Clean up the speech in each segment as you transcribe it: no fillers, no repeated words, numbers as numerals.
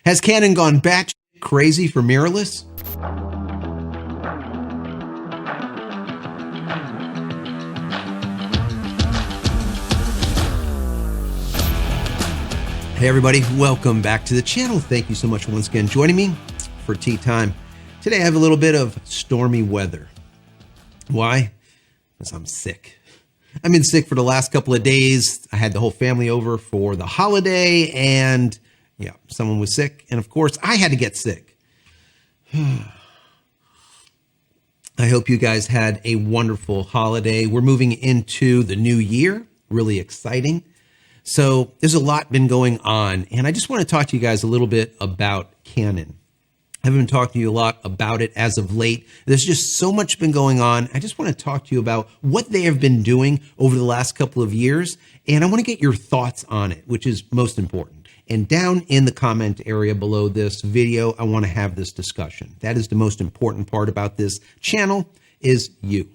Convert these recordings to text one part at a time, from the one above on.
Has Canon gone batch crazy for mirrorless? Hey everybody, welcome back to the channel. Thank you so much for once again joining me for tea time. Today I have a little bit of stormy weather. Why? Because I'm sick. I've been sick for the last couple of days. I had the whole family over for the holiday and yeah, someone was sick. And of course I had to get sick. I hope you guys had a wonderful holiday. We're moving into the new year, really exciting. So there's a lot been going on, and I just want to talk to you guys a little bit about Canon. I haven't been talking to you a lot about it as of late. There's just so much been going on. I just want to talk to you about what they have been doing over the last couple of years, and I want to get your thoughts on it, which is most important. And down in the comment area below this video, I want to have this discussion. That is the most important part about this channel is you.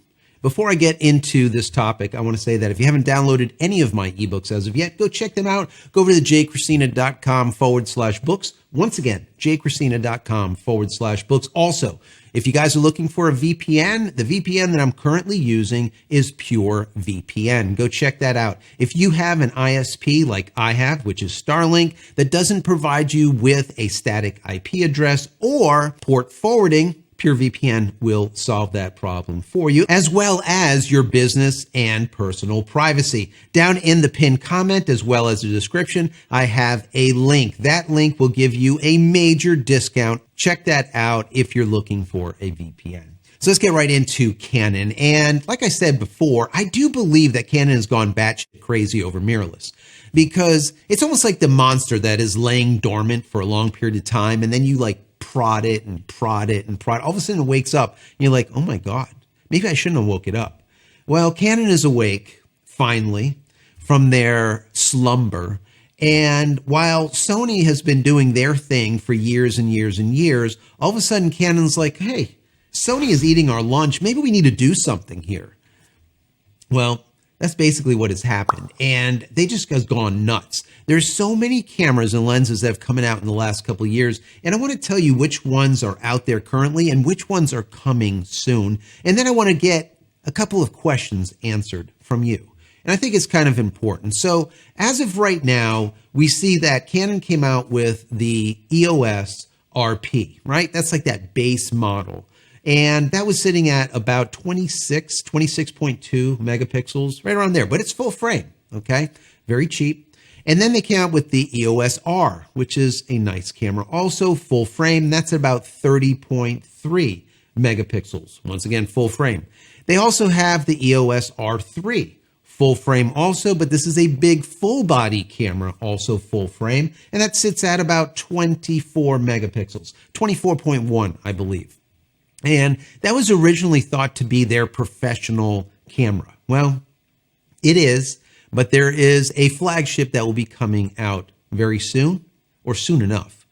Before I get into this topic, I want to say that if you haven't downloaded any of my ebooks as of yet, go check them out. Go over to JCristina.com/books. Once again, JCristina.com/books. Also, if you guys are looking for a VPN, the VPN that I'm currently using is Pure VPN. Go check that out. If you have an ISP like I have, which is Starlink, that doesn't provide you with a static IP address or port forwarding, PureVPN will solve that problem for you, as well as your business and personal privacy. Down in the pinned comment, as well as the description, I have a link. That link will give you a major discount. Check that out if you're looking for a VPN. So let's get right into Canon. And like I said before, I do believe that Canon has gone batshit crazy over mirrorless, because it's almost like the monster that is laying dormant for a long period of time, and then you like prod it and prod it and prod. All of a sudden it wakes up and you're like, oh my God, maybe I shouldn't have woke it up. Well, Canon is awake finally from their slumber. And while Sony has been doing their thing for years and years and years, all of a sudden Canon's like, hey, Sony is eating our lunch. Maybe we need to do something here. Well, that's basically what has happened. And they just have gone nuts. There's so many cameras and lenses that have come out in the last couple of years. And I want to tell you which ones are out there currently and which ones are coming soon. And then I want to get a couple of questions answered from you. And I think it's kind of important. So as of right now, we see that Canon came out with the EOS RP, right? That's like that base model. And that was sitting at about 26.2 megapixels, right around there. But it's full frame, okay? Very cheap. And then they came out with the EOS R, which is a nice camera. Also full frame, that's about 30.3 megapixels. Once again, full frame. They also have the EOS R3, full frame also, but this is a big full body camera, also full frame. And that sits at about 24 megapixels, 24.1, I believe. And that was originally thought to be their professional camera. Well, it is, but there is a flagship that will be coming out very soon or soon enough.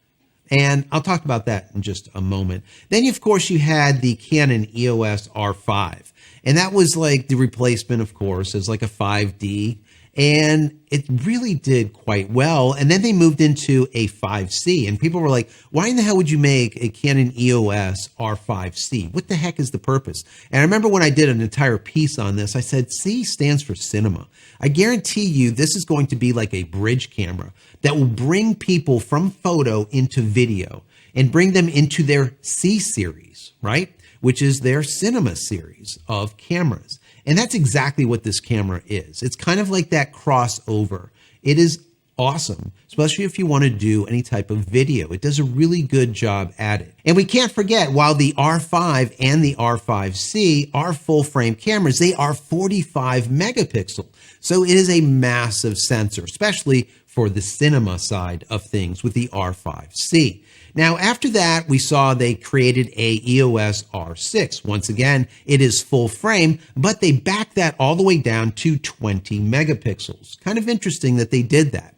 And I'll talk about that in just a moment. Then, of course, you had the Canon EOS R5. And that was like the replacement, of course, as like a 5D. And it really did quite well. And then they moved into a 5C. And people were like, why in the hell would you make a Canon EOS R5C? What the heck is the purpose? And I remember when I did an entire piece on this, I said, C stands for cinema. I guarantee you this is going to be like a bridge camera that will bring people from photo into video and bring them into their C series, right? Which is their cinema series of cameras. And that's exactly what this camera is. It's kind of like that crossover. It is awesome, especially if you want to do any type of video. It does a really good job at it. And we can't forget, while the R5 and the R5C are full frame cameras, they are 45 megapixel. So it is a massive sensor, especially for the cinema side of things with the R5C. Now, after that, we saw they created a EOS R6. Once again, it is full frame, but they backed that all the way down to 20 megapixels. Kind of interesting that they did that.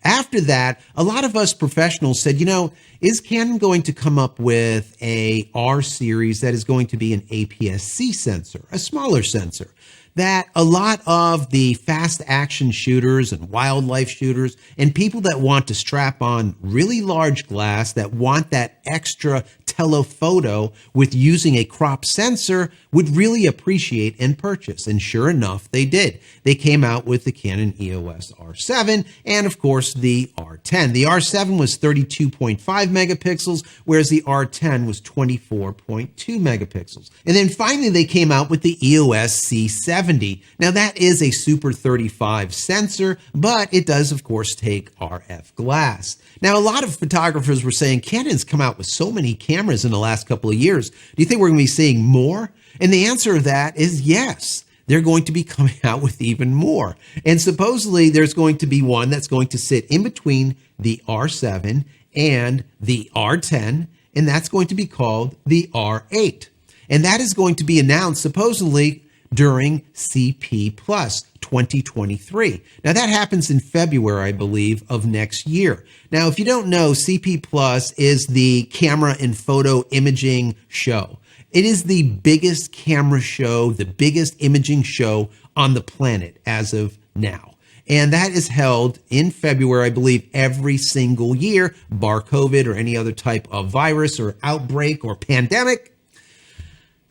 After that, a lot of us professionals said, you know, is Canon going to come up with a R series that is going to be an APS-C sensor, a smaller sensor? that a lot of the fast action shooters and wildlife shooters and people that want to strap on really large glass, that want that extra telephoto with using a crop sensor, would really appreciate and purchase. And sure enough, they did. They came out with the Canon EOS R7 and, of course, the R10. The R7 was 32.5 megapixels, whereas the R10 was 24.2 megapixels. And then finally, they came out with the EOS C70. Now, that is a Super 35 sensor, but it does, of course, take RF glass. Now, a lot of photographers were saying Canon's come out with so many cameras in the last couple of years. Do you think we're going to be seeing more? And the answer to that is yes. They're going to be coming out with even more. And supposedly there's going to be one that's going to sit in between the R7 and the R10, and that's going to be called the R8. And that is going to be announced supposedly during CP Plus 2023. Now that happens in February, I believe, of next year. Now, if you don't know, CP Plus is the camera and photo imaging show. It is the biggest camera show, the biggest imaging show on the planet as of now. And that is held in February, I believe, every single year, bar COVID or any other type of virus or outbreak or pandemic.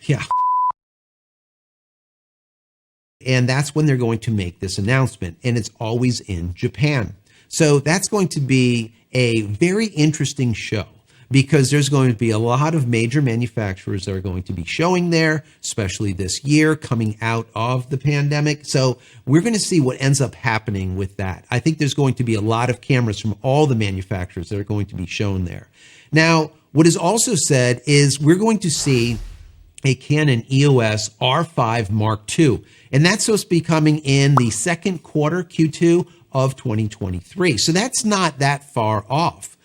Yeah. And that's when they're going to make this announcement. And it's always in Japan. So that's going to be a very interesting show, because there's going to be a lot of major manufacturers that are going to be showing there, especially this year coming out of the pandemic. So we're going to see what ends up happening with that. I think there's going to be a lot of cameras from all the manufacturers that are going to be shown there. Now, what is also said is we're going to see a Canon EOS R5 Mark II, and that's supposed to be coming in the second quarter, Q2 of 2023. So that's not that far off.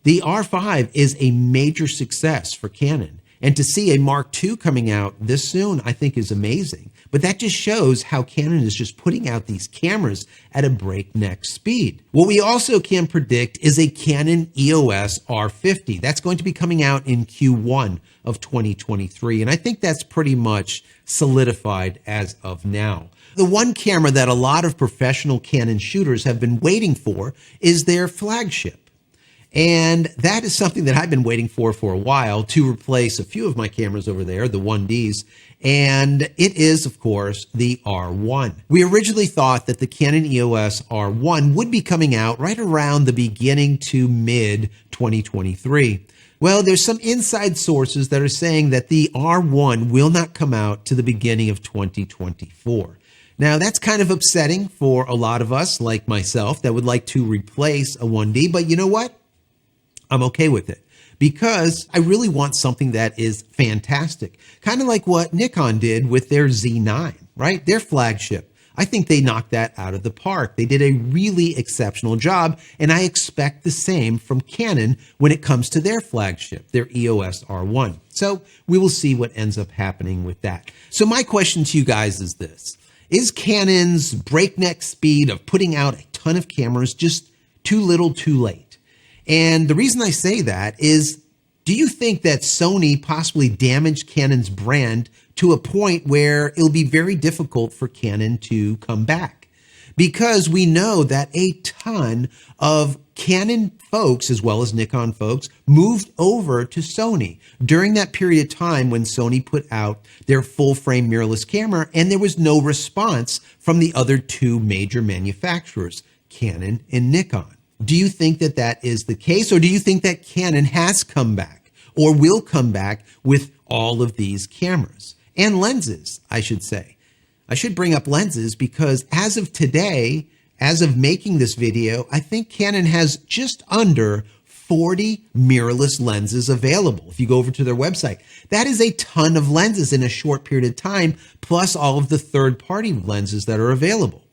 The R5 is a major success for Canon, and to see a Mark II coming out this soon, I think is amazing. But that just shows how Canon is just putting out these cameras at a breakneck speed. What we also can predict is a Canon EOS R50. That's going to be coming out in Q1 of 2023, and I think that's pretty much solidified as of now. The one camera that a lot of professional Canon shooters have been waiting for is their flagship. And that is something that I've been waiting for a while, to replace a few of my cameras over there, the 1Ds. And it is, of course, the R1. We originally thought that the Canon EOS R1 would be coming out right around the beginning to mid 2023. Well, there's some inside sources that are saying that the R1 will not come out to the beginning of 2024. Now, that's kind of upsetting for a lot of us, like myself, that would like to replace a 1D. But you know what? I'm okay with it, because I really want something that is fantastic. Kind of like what Nikon did with their Z9, right? Their flagship. I think they knocked that out of the park. They did a really exceptional job, and I expect the same from Canon when it comes to their flagship, their EOS R1. So we will see what ends up happening with that. So my question to you guys is this. Is Canon's breakneck speed of putting out a ton of cameras just too little too late? And the reason I say that is, do you think that Sony possibly damaged Canon's brand to a point where it'll be very difficult for Canon to come back? Because we know that a ton of Canon folks, as well as Nikon folks, moved over to Sony during that period of time when Sony put out their full-frame mirrorless camera, and there was no response from the other two major manufacturers, Canon and Nikon. Do you think that that is the case, or do you think that Canon has come back or will come back with all of these cameras and lenses, I should say? I should bring up lenses because as of today, as of making this video, I think Canon has just under 40 mirrorless lenses available. If you go over to their website, that is a ton of lenses in a short period of time, plus all of the third-party lenses that are available.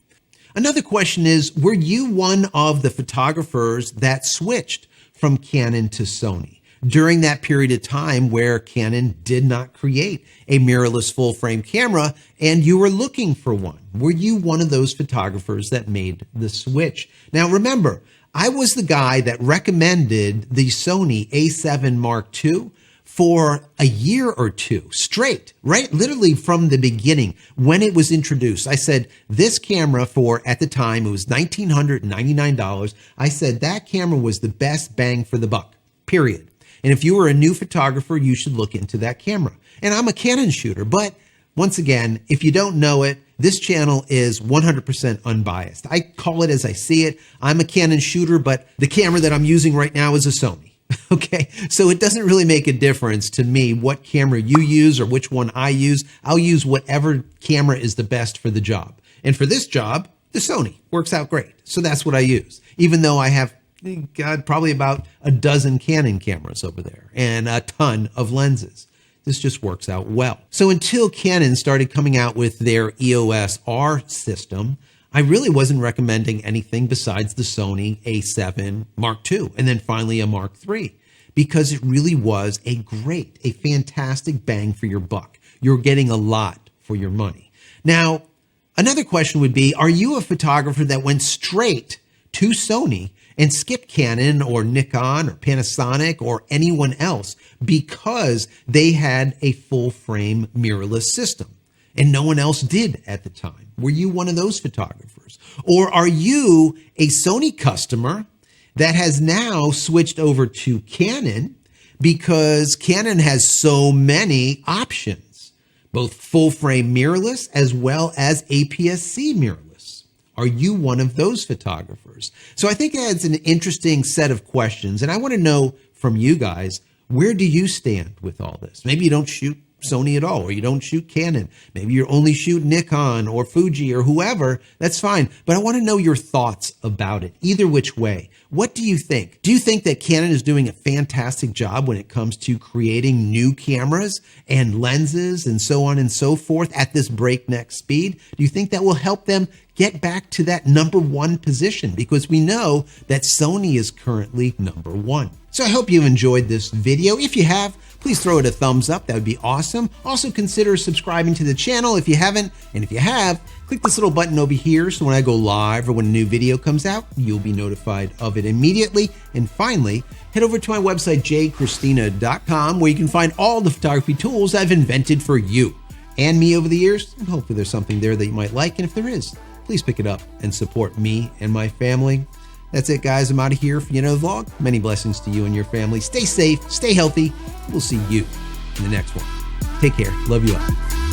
Another question is, were you one of the photographers that switched from Canon to Sony during that period of time where Canon did not create a mirrorless full-frame camera and you were looking for one? Were you one of those photographers that made the switch? Now, remember, I was the guy that recommended the Sony A7 Mark II for a year or two straight, right? Literally from the beginning when it was introduced. I said, this camera for, at the time, it was $1,999. I said that camera was the best bang for the buck, period. And if you were a new photographer, you should look into that camera. And I'm a Canon shooter, but once again, if you don't know it, this channel is 100% unbiased. I call it as I see it. I'm a Canon shooter, but the camera that I'm using right now is a Sony. Okay, so it doesn't really make a difference to me what camera you use or which one I use. I'll use whatever camera is the best for the job. And for this job, the Sony works out great. So that's what I use, even though I have, God, probably about a dozen Canon cameras over there and a ton of lenses. This just works out well. So until Canon started coming out with their EOS R system, I really wasn't recommending anything besides the Sony A7 Mark II and then finally a Mark III, because it really was a fantastic bang for your buck. You're getting a lot for your money. Now, another question would be, are you a photographer that went straight to Sony and skipped Canon or Nikon or Panasonic or anyone else because they had a full frame mirrorless system and no one else did at the time? Were you one of those photographers? Or are you a Sony customer that has now switched over to Canon because Canon has so many options, both full frame mirrorless as well as APS-C mirrorless? Are you one of those photographers? So I think that's an interesting set of questions. And I want to know from you guys, where do you stand with all this? Maybe you don't shoot Sony at all, or you don't shoot Canon. Maybe you only shoot Nikon or Fuji or whoever. That's fine. But I want to know your thoughts about it, either which way. What do you think? Do you think that Canon is doing a fantastic job when it comes to creating new cameras and lenses and so on and so forth at this breakneck speed? Do you think that will help them get back to that #1 position? Because we know that Sony is currently #1. So I hope you enjoyed this video. If you have, please throw it a thumbs up. That would be awesome. Also consider subscribing to the channel if you haven't. And if you have, click this little button over here so when I go live or when a new video comes out, you'll be notified of it immediately. And finally, head over to my website, JCristina.com, where you can find all the photography tools I've invented for you and me over the years. And hopefully there's something there that you might like. And if there is, please pick it up and support me and my family. That's it, guys. I'm out of here for the vlog. Many blessings to you and your family. Stay safe, stay healthy. We'll see you in the next one. Take care. Love you all.